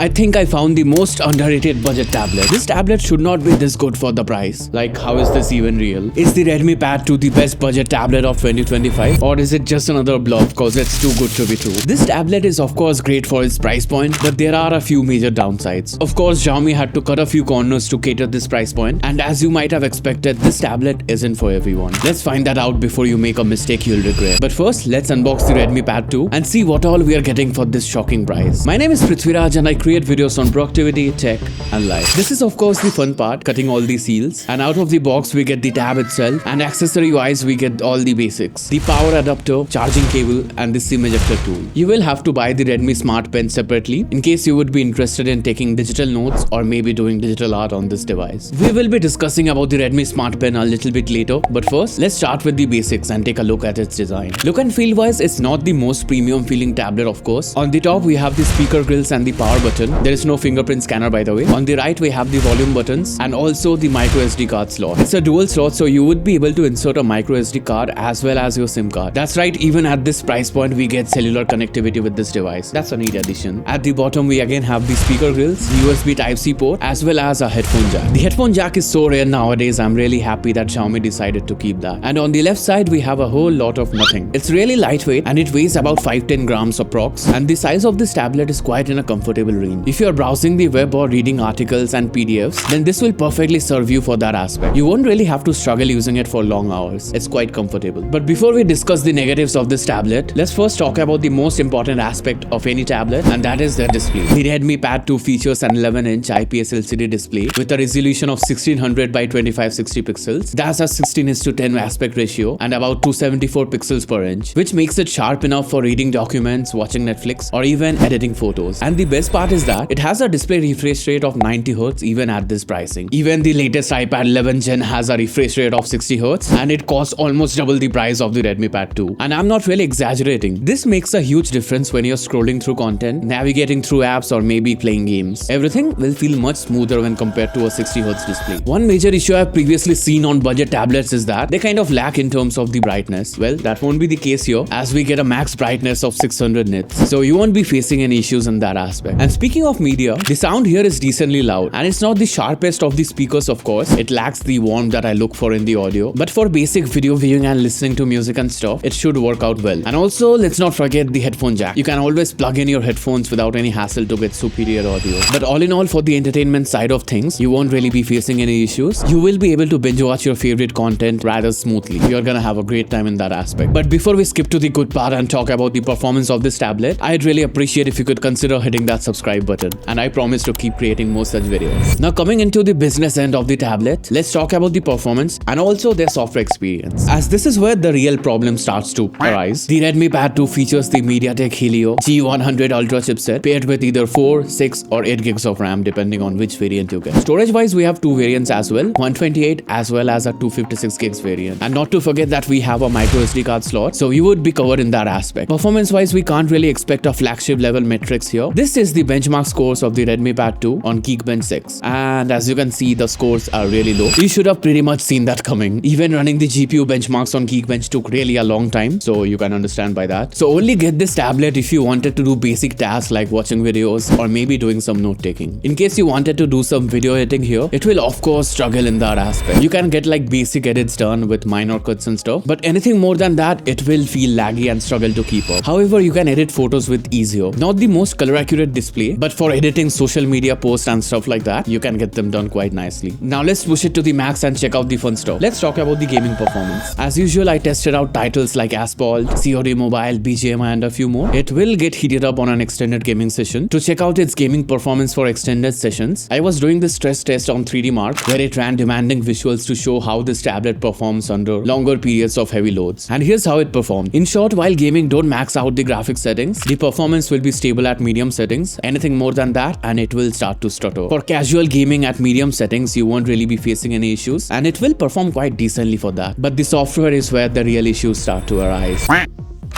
I think I found the most underrated budget tablet. This tablet should not be this good for the price. Like, how is this even real? Is the Redmi Pad 2 the best budget tablet of 2025? Or is it just another bluff cause it's too good to be true? This tablet is of course great for its price point, but there are a few major downsides. Of course, Xiaomi had to cut a few corners to cater this price point, and as you might have expected, this tablet isn't for everyone. Let's find that out before you make a mistake you'll regret. But first, let's unbox the Redmi Pad 2 and see what all we are getting for this shocking price. My name is Prithviraj and I create videos on productivity, tech and life. This is of course the fun part, cutting all the seals, and out of the box we get the tab itself, and accessory wise we get all the basics: the power adapter, charging cable and the SIM ejector tool. You will have to buy the Redmi Smart Pen separately in case you would be interested in taking digital notes or maybe doing digital art on this device. We will be discussing about the Redmi Smart Pen a little bit later, but first let's start with the basics and take a look at its design. Look and feel wise, it's not the most premium feeling tablet of course. On the top we have the speaker grills and the power button. There is no fingerprint scanner by the way. On the right we have the volume buttons and also the micro SD card slot. It's a dual slot, so you would be able to insert a micro SD card as well as your SIM card. That's right, even at this price point we get cellular connectivity with this device. That's a neat addition. At the bottom we again have the speaker grills, USB Type-C port as well as a headphone jack. The headphone jack is so rare nowadays. I'm really happy that Xiaomi decided to keep that. And on the left side we have a whole lot of nothing. It's really lightweight and it weighs about 5-10 grams approx, and the size of this tablet is quite in a comfortable range. If you are browsing the web or reading articles and PDFs, then this will perfectly serve you for that aspect. You won't really have to struggle using it for long hours. It's quite comfortable. But before we discuss the negatives of this tablet, let's first talk about the most important aspect of any tablet, and that is their display. The Redmi Pad 2 features an 11-inch IPS LCD display with a resolution of 1600 by 2560 pixels. That's a 16:10 aspect ratio and about 274 pixels per inch, which makes it sharp enough for reading documents, watching Netflix or even editing photos. And the best part is that it has a display refresh rate of 90Hz even at this pricing. Even the latest iPad 11 Gen has a refresh rate of 60Hz and it costs almost double the price of the Redmi Pad 2. And I'm not really exaggerating. This makes a huge difference when you're scrolling through content, navigating through apps or maybe playing games. Everything will feel much smoother when compared to a 60Hz display. One major issue I've previously seen on budget tablets is that they kind of lack in terms of the brightness. Well, that won't be the case here as we get a max brightness of 600 nits. So you won't be facing any issues in that aspect. And speaking of media, the sound here is decently loud and it's not the sharpest of the speakers of course. It lacks the warmth that I look for in the audio, but for basic video viewing and listening to music and stuff, it should work out well. And also let's not forget the headphone jack. You can always plug in your headphones without any hassle to get superior audio. But all in all, for the entertainment side of things, you won't really be facing any issues. You will be able to binge watch your favorite content rather smoothly. You're gonna have a great time in that aspect. But before we skip to the good part and talk about the performance of this tablet, I'd really appreciate if you could consider hitting that subscribe button, and I promise to keep creating more such videos. Now coming into the business end of the tablet, let's talk about the performance and also their software experience, as this is where the real problem starts to arise. The Redmi Pad 2 features the MediaTek Helio G100 Ultra chipset paired with either 4, 6 or 8 gigs of RAM depending on which variant you get. Storage wise we have two variants as well, 128 as well as a 256 gigs variant, and not to forget that we have a micro SD card slot, so you would be covered in that aspect. Performance wise we can't really expect a flagship level metrics here. This is the benchmark scores of the Redmi Pad 2 on Geekbench 6, and as you can see the scores are really low. You should have pretty much seen that coming. Even running the GPU benchmarks on Geekbench took really a long time, so you can understand by that. So only get this tablet if you wanted to do basic tasks like watching videos or maybe doing some note taking. In case you wanted to do some video editing here, it will of course struggle in that aspect. You can get like basic edits done with minor cuts and stuff, but anything more than that it will feel laggy and struggle to keep up. However, you can edit photos with ease here. Not the most color accurate display, but for editing social media posts and stuff like that, you can get them done quite nicely. Now let's push it to the max and check out the fun stuff. Let's talk about the gaming performance. As usual, I tested out titles like Asphalt, COD Mobile, BGMI and a few more. It will get heated up on an extended gaming session. To check out its gaming performance for extended sessions, I was doing the stress test on 3D Mark where it ran demanding visuals to show how this tablet performs under longer periods of heavy loads. And here's how it performed. In short, while gaming, don't max out the graphics settings. The performance will be stable at medium settings. Anything more than that and it will start to stutter. For casual gaming at medium settings, you won't really be facing any issues and it will perform quite decently for that. But the software is where the real issues start to arise.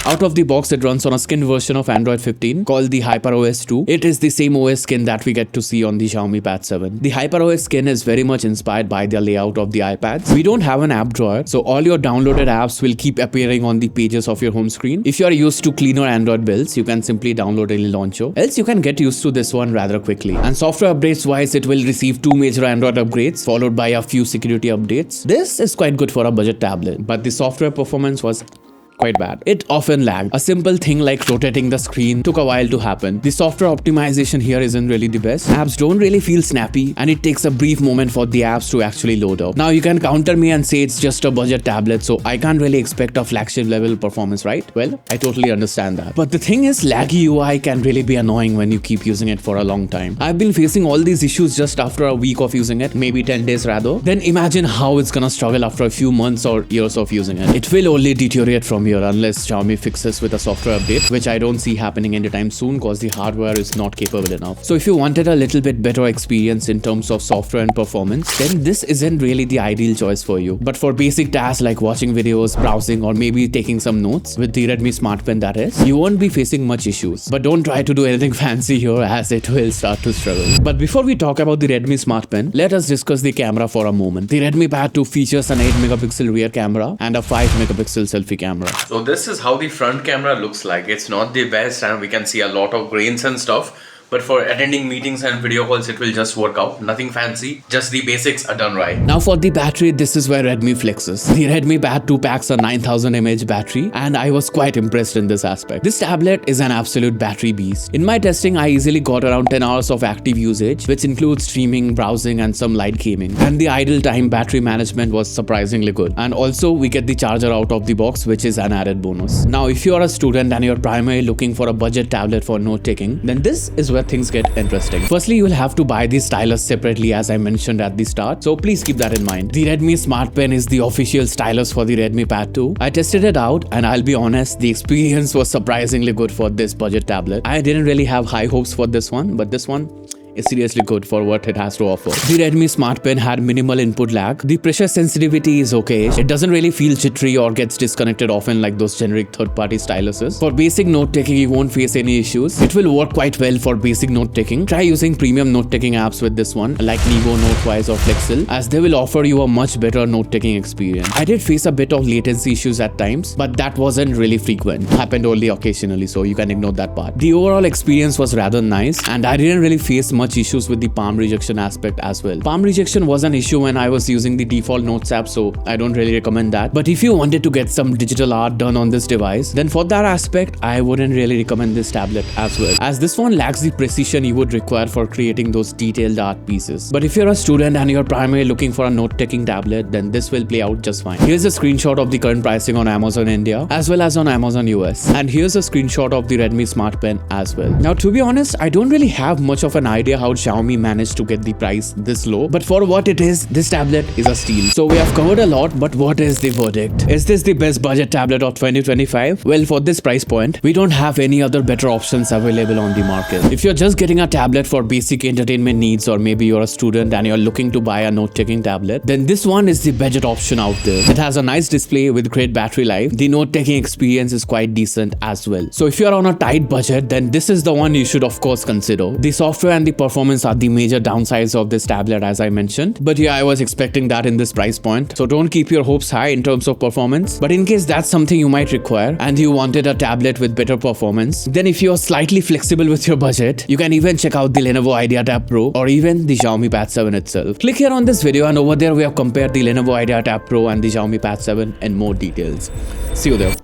Out of the box, it runs on a skinned version of Android 15 called the HyperOS 2. It is the same OS skin that we get to see on the Xiaomi Pad 7. The HyperOS skin is very much inspired by the layout of the iPads. We don't have an app drawer, so all your downloaded apps will keep appearing on the pages of your home screen. If you are used to cleaner Android builds, you can simply download any launcher. Else you can get used to this one rather quickly. And software updates wise, it will receive 2 major Android upgrades followed by a few security updates. This is quite good for a budget tablet, but the software performance was quite bad. It often lagged. A simple thing like rotating the screen took a while to happen. The software optimization here isn't really the best. Apps don't really feel snappy, and it takes a brief moment for the apps to actually load up. Now you can counter me and say it's just a budget tablet, so I can't really expect a flagship level performance, right? Well, I totally understand that. But the thing is, laggy UI can really be annoying when you keep using it for a long time. I've been facing all these issues just after a week of using it, maybe 10 days rather. Then imagine how it's gonna struggle after a few months or years of using it. It will only deteriorate from here unless Xiaomi fixes with a software update, which I don't see happening anytime soon because the hardware is not capable enough. So if you wanted a little bit better experience in terms of software and performance, then this isn't really the ideal choice for you. But for basic tasks like watching videos, browsing, or maybe taking some notes with the Redmi Smart Pen, that is, you won't be facing much issues. But don't try to do anything fancy here as it will start to struggle. But before we talk about the Redmi Smart Pen, let us discuss the camera for a moment. The Redmi Pad 2 features an 8 megapixel rear camera and a 5 megapixel selfie camera. So this is how the front camera looks like. It's not the best and we can see a lot of grains and stuff. But for attending meetings and video calls, it will just work out. Nothing fancy, just the basics are done right. Now for the battery, this is where Redmi flexes. The Redmi Pad 2 packs a 9000 mAh battery and I was quite impressed in this aspect. This tablet is an absolute battery beast. In my testing, I easily got around 10 hours of active usage, which includes streaming, browsing and some light gaming. And the idle time battery management was surprisingly good. And also we get the charger out of the box, which is an added bonus. Now if you are a student and you're primarily looking for a budget tablet for note taking, then this is where things get interesting. Firstly, you will have to buy the stylus separately as I mentioned at the start, so please keep that in mind. The Redmi Smart Pen is the official stylus for the Redmi Pad 2. I tested it out and I'll be honest, the experience was surprisingly good for this budget tablet. I didn't really have high hopes for this one, but this one is seriously good for what it has to offer. The Redmi Smart Pen had minimal input lag. The pressure sensitivity is okay. It doesn't really feel jittery or gets disconnected often like those generic third-party styluses. For basic note-taking, you won't face any issues. It will work quite well for basic note-taking. Try using premium note-taking apps with this one, like Nebo, Notewise or Flexil, as they will offer you a much better note-taking experience. I did face a bit of latency issues at times, but that wasn't really frequent. Happened only occasionally, so you can ignore that part. The overall experience was rather nice, and I didn't really face much issues with the palm rejection aspect as well. Palm rejection was an issue when I was using the default Notes app, so I don't really recommend that. But if you wanted to get some digital art done on this device, then for that aspect, I wouldn't really recommend this tablet as well, as this one lacks the precision you would require for creating those detailed art pieces. But if you're a student and you're primarily looking for a note-taking tablet, then this will play out just fine. Here's a screenshot of the current pricing on Amazon India as well as on Amazon US. And here's a screenshot of the Redmi Smart Pen as well. Now to be honest, I don't really have much of an idea how Xiaomi managed to get the price this low, but for what it is, this tablet is a steal. So we have covered a lot, but what is the verdict? Is this the best budget tablet of 2025? Well, for this price point, we don't have any other better options available on the market. If you're just getting a tablet for basic entertainment needs, or maybe you're a student and you're looking to buy a note-taking tablet, then this one is the budget option out there. It has a nice display with great battery life. The note-taking experience is quite decent as well. So if you're on a tight budget, then this is the one you should of course consider. The software and the performance are the major downsides of this tablet as I mentioned, but yeah, I was expecting that in this price point, so don't keep your hopes high in terms of performance. But in case that's something you might require and you wanted a tablet with better performance, then if you're slightly flexible with your budget, you can even check out the Lenovo IdeaTab Pro or even the Xiaomi Pad 7 itself. Click here on this video and over there we have compared the Lenovo IdeaTab Pro and the Xiaomi Pad 7 in more details. See you there.